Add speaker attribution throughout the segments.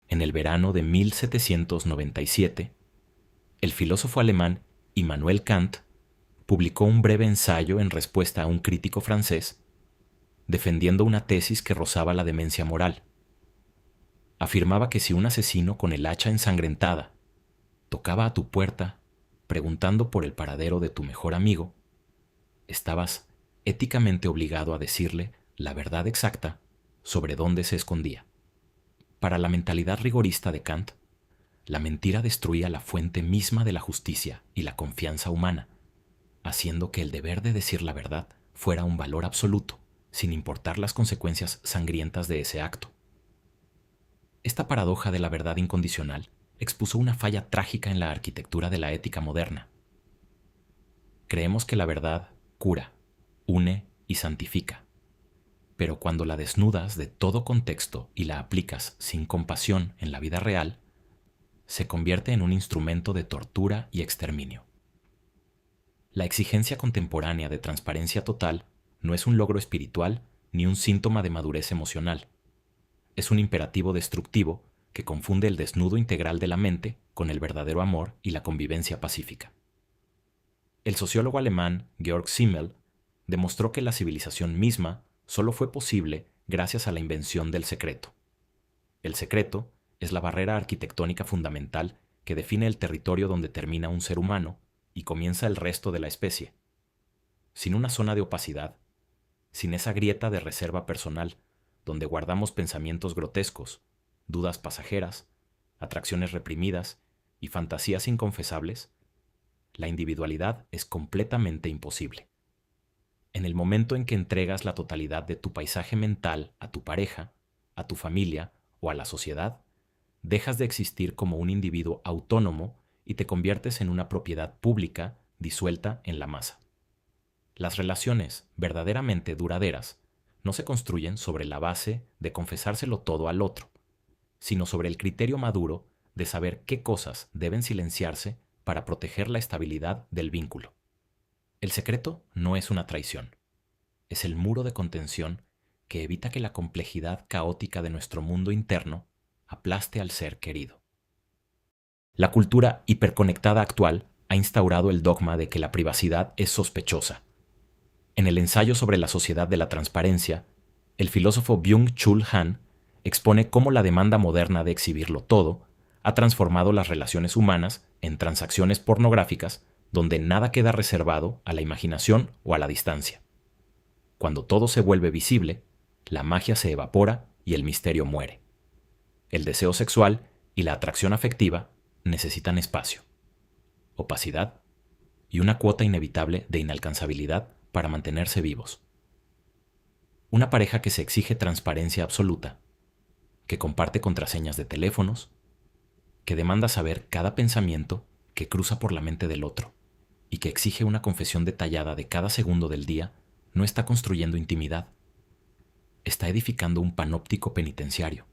Speaker 1: en el verano de 1797, el filósofo alemán Immanuel Kant publicó un breve ensayo en respuesta a un crítico francés, defendiendo una tesis que rozaba la demencia moral. Afirmaba que si un asesino con el hacha ensangrentada tocaba a tu puerta preguntando por el paradero de tu mejor amigo, estabas éticamente obligado a decirle la verdad exacta sobre dónde se escondía. Para la mentalidad rigorista de Kant, la mentira destruía la fuente misma de la justicia y la confianza humana, haciendo que el deber de decir la verdad fuera un valor absoluto, sin importar las consecuencias sangrientas de ese acto. Esta paradoja de la verdad incondicional expuso una falla trágica en la arquitectura de la ética moderna. Creemos que la verdad cura, une y santifica, pero cuando la desnudas de todo contexto y la aplicas sin compasión en la vida real, se convierte en un instrumento de tortura y exterminio. La exigencia contemporánea de transparencia total no es un logro espiritual ni un síntoma de madurez emocional. Es un imperativo destructivo que confunde el desnudo integral de la mente con el verdadero amor y la convivencia pacífica. El sociólogo alemán Georg Simmel demostró que la civilización misma solo fue posible gracias a la invención del secreto. El secreto es la barrera arquitectónica fundamental que define el territorio donde termina un ser humano y comienza el resto de la especie. Sin una zona de opacidad, sin esa grieta de reserva personal donde guardamos pensamientos grotescos, dudas pasajeras, atracciones reprimidas y fantasías inconfesables, la individualidad es completamente imposible. En el momento en que entregas la totalidad de tu paisaje mental a tu pareja, a tu familia o a la sociedad, dejas de existir como un individuo autónomo y te conviertes en una propiedad pública disuelta en la masa. Las relaciones verdaderamente duraderas no se construyen sobre la base de confesárselo todo al otro, sino sobre el criterio maduro de saber qué cosas deben silenciarse para proteger la estabilidad del vínculo. El secreto no es una traición, es el muro de contención que evita que la complejidad caótica de nuestro mundo interno aplaste al ser querido. La cultura hiperconectada actual ha instaurado el dogma de que la privacidad es sospechosa. En el ensayo sobre la sociedad de la transparencia, el filósofo Byung-Chul Han expone cómo la demanda moderna de exhibirlo todo ha transformado las relaciones humanas en transacciones pornográficas donde nada queda reservado a la imaginación o a la distancia. Cuando todo se vuelve visible, la magia se evapora y el misterio muere. El deseo sexual y la atracción afectiva necesitan espacio, opacidad y una cuota inevitable de inalcanzabilidad para mantenerse vivos. Una pareja que se exige transparencia absoluta, que comparte contraseñas de teléfonos, que demanda saber cada pensamiento que cruza por la mente del otro y que exige una confesión detallada de cada segundo del día, no está construyendo intimidad. Está edificando un panóptico penitenciario.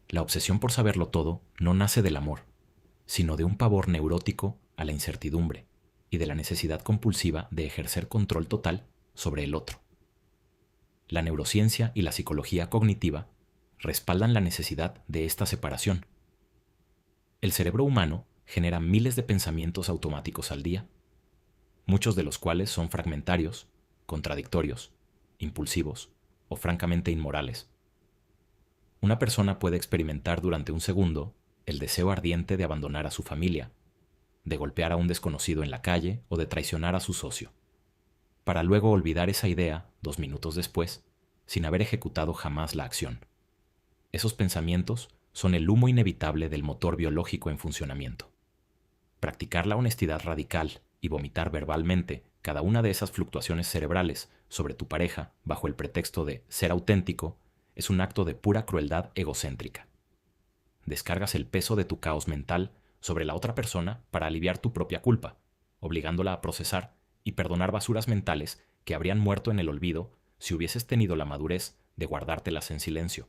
Speaker 1: La obsesión por saberlo todo no nace del amor, sino de un pavor neurótico a la incertidumbre y de la necesidad compulsiva de ejercer control total sobre el otro. La neurociencia y la psicología cognitiva respaldan la necesidad de esta separación. El cerebro humano genera miles de pensamientos automáticos al día, muchos de los cuales son fragmentarios, contradictorios, impulsivos o francamente inmorales. Una persona puede experimentar durante un segundo el deseo ardiente de abandonar a su familia, de golpear a un desconocido en la calle o de traicionar a su socio, para luego olvidar esa idea 2 minutos después, sin haber ejecutado jamás la acción. Esos pensamientos son el humo inevitable del motor biológico en funcionamiento. Practicar la honestidad radical y vomitar verbalmente cada una de esas fluctuaciones cerebrales sobre tu pareja bajo el pretexto de ser auténtico es un acto de pura crueldad egocéntrica. Descargas el peso de tu caos mental sobre la otra persona para aliviar tu propia culpa, obligándola a procesar y perdonar basuras mentales que habrían muerto en el olvido si hubieses tenido la madurez de guardártelas en silencio.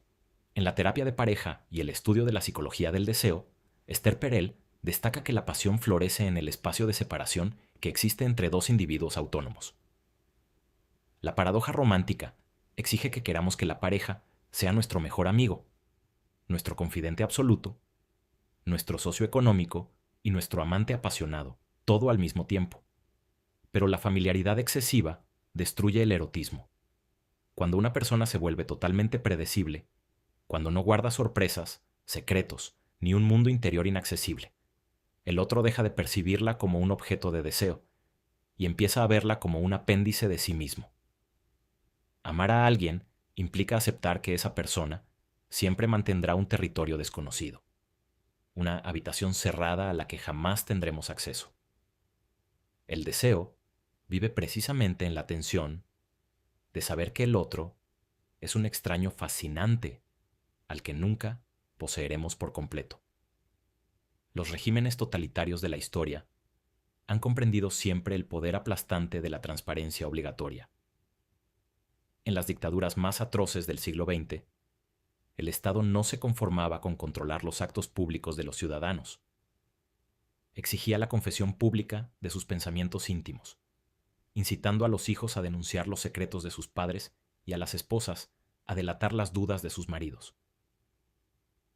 Speaker 1: En la terapia de pareja y el estudio de la psicología del deseo, Esther Perel destaca que la pasión florece en el espacio de separación que existe entre dos individuos autónomos. La paradoja romántica exige que queramos que la pareja sea nuestro mejor amigo, nuestro confidente absoluto, nuestro socio económico y nuestro amante apasionado, todo al mismo tiempo. Pero la familiaridad excesiva destruye el erotismo. Cuando una persona se vuelve totalmente predecible, cuando no guarda sorpresas, secretos, ni un mundo interior inaccesible, el otro deja de percibirla como un objeto de deseo y empieza a verla como un apéndice de sí mismo. Amar a alguien implica aceptar que esa persona siempre mantendrá un territorio desconocido, una habitación cerrada a la que jamás tendremos acceso. El deseo vive precisamente en la tensión de saber que el otro es un extraño fascinante al que nunca poseeremos por completo. Los regímenes totalitarios de la historia han comprendido siempre el poder aplastante de la transparencia obligatoria. En las dictaduras más atroces del siglo XX, el Estado no se conformaba con controlar los actos públicos de los ciudadanos. Exigía la confesión pública de sus pensamientos íntimos, incitando a los hijos a denunciar los secretos de sus padres y a las esposas a delatar las dudas de sus maridos.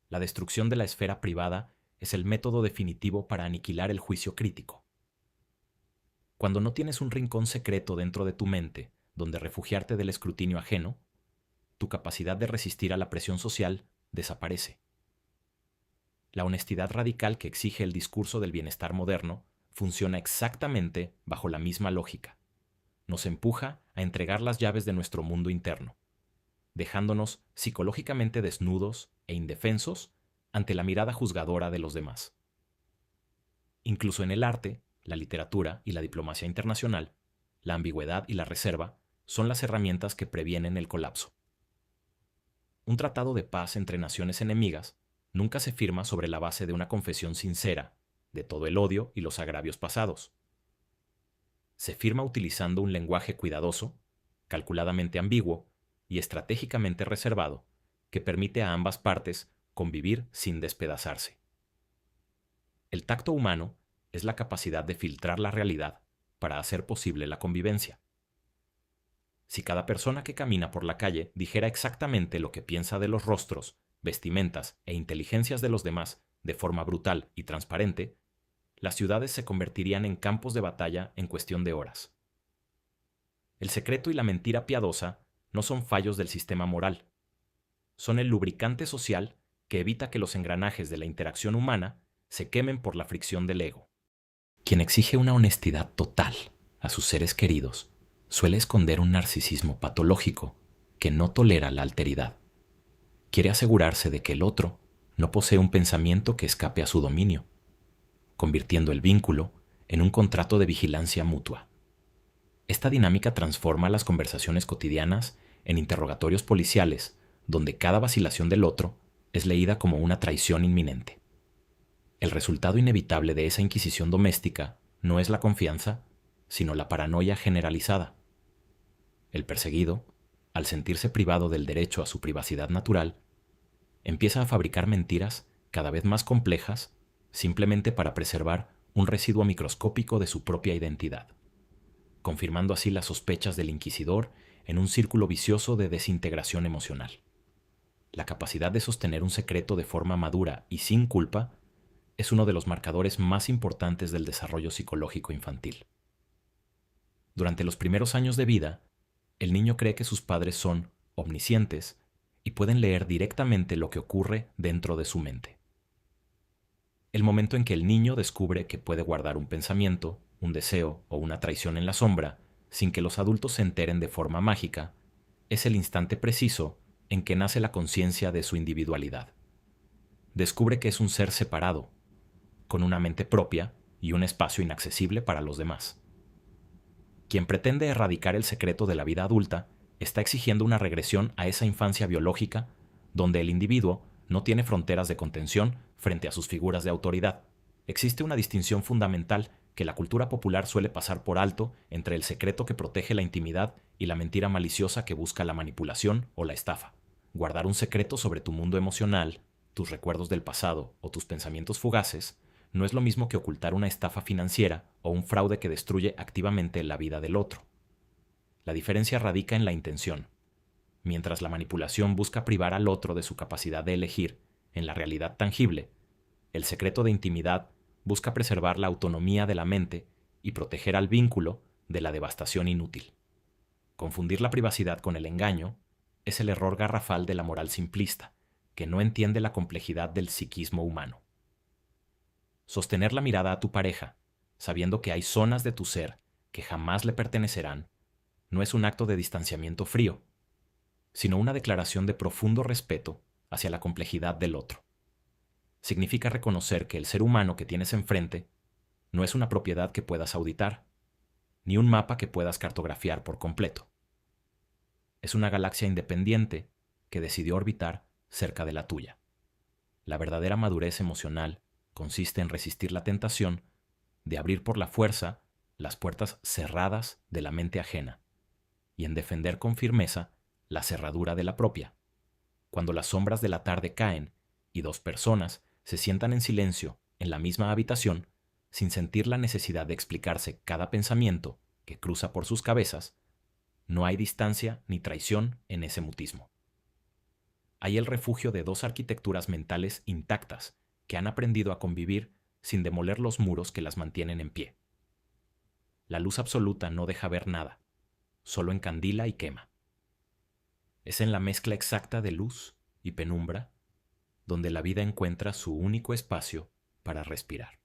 Speaker 1: La destrucción de la esfera privada es el método definitivo para aniquilar el juicio crítico. Cuando no tienes un rincón secreto dentro de tu mente donde refugiarte del escrutinio ajeno, tu capacidad de resistir a la presión social desaparece. La honestidad radical que exige el discurso del bienestar moderno funciona exactamente bajo la misma lógica. Nos empuja a entregar las llaves de nuestro mundo interno, dejándonos psicológicamente desnudos e indefensos ante la mirada juzgadora de los demás. Incluso en el arte, la literatura y la diplomacia internacional, la ambigüedad y la reserva son las herramientas que previenen el colapso. Un tratado de paz entre naciones enemigas nunca se firma sobre la base de una confesión sincera de todo el odio y los agravios pasados. Se firma utilizando un lenguaje cuidadoso, calculadamente ambiguo y estratégicamente reservado, que permite a ambas partes convivir sin despedazarse. El tacto humano es la capacidad de filtrar la realidad para hacer posible la convivencia. Si cada persona que camina por la calle dijera exactamente lo que piensa de los rostros, vestimentas e inteligencias de los demás de forma brutal y transparente, las ciudades se convertirían en campos de batalla en cuestión de horas. El secreto y la mentira piadosa no son fallos del sistema moral. Son el lubricante social que evita que los engranajes de la interacción humana se quemen por la fricción del ego. Quien exige una honestidad total a sus seres queridos suele esconder un narcisismo patológico que no tolera la alteridad. Quiere asegurarse de que el otro no posee un pensamiento que escape a su dominio, convirtiendo el vínculo en un contrato de vigilancia mutua. Esta dinámica transforma las conversaciones cotidianas en interrogatorios policiales, donde cada vacilación del otro es leída como una traición inminente. El resultado inevitable de esa inquisición doméstica no es la confianza, sino la paranoia generalizada. El perseguido, al sentirse privado del derecho a su privacidad natural, empieza a fabricar mentiras cada vez más complejas simplemente para preservar un residuo microscópico de su propia identidad, confirmando así las sospechas del inquisidor en un círculo vicioso de desintegración emocional. La capacidad de sostener un secreto de forma madura y sin culpa es uno de los marcadores más importantes del desarrollo psicológico infantil. Durante los primeros años de vida, el niño cree que sus padres son omniscientes y pueden leer directamente lo que ocurre dentro de su mente. El momento en que el niño descubre que puede guardar un pensamiento, un deseo o una traición en la sombra sin que los adultos se enteren de forma mágica, es el instante preciso en que nace la conciencia de su individualidad. Descubre que es un ser separado, con una mente propia y un espacio inaccesible para los demás. Quien pretende erradicar el secreto de la vida adulta está exigiendo una regresión a esa infancia biológica donde el individuo no tiene fronteras de contención frente a sus figuras de autoridad. Existe una distinción fundamental que la cultura popular suele pasar por alto entre el secreto que protege la intimidad y la mentira maliciosa que busca la manipulación o la estafa. Guardar un secreto sobre tu mundo emocional, tus recuerdos del pasado o tus pensamientos fugaces no es lo mismo que ocultar una estafa financiera o un fraude que destruye activamente la vida del otro. La diferencia radica en la intención. Mientras la manipulación busca privar al otro de su capacidad de elegir en la realidad tangible, el secreto de intimidad busca preservar la autonomía de la mente y proteger al vínculo de la devastación inútil. Confundir la privacidad con el engaño es el error garrafal de la moral simplista, que no entiende la complejidad del psiquismo humano. Sostener la mirada a tu pareja, sabiendo que hay zonas de tu ser que jamás le pertenecerán, no es un acto de distanciamiento frío, sino una declaración de profundo respeto hacia la complejidad del otro. Significa reconocer que el ser humano que tienes enfrente no es una propiedad que puedas auditar, ni un mapa que puedas cartografiar por completo. Es una galaxia independiente que decidió orbitar cerca de la tuya. La verdadera madurez emocional consiste en resistir la tentación de abrir por la fuerza las puertas cerradas de la mente ajena y en defender con firmeza la cerradura de la propia. Cuando las sombras de la tarde caen y dos personas se sientan en silencio en la misma habitación, sin sentir la necesidad de explicarse cada pensamiento que cruza por sus cabezas, no hay distancia ni traición en ese mutismo. Hay el refugio de dos arquitecturas mentales intactas que han aprendido a convivir sin demoler los muros que las mantienen en pie. La luz absoluta no deja ver nada, solo encandila y quema. Es en la mezcla exacta de luz y penumbra donde la vida encuentra su único espacio para respirar.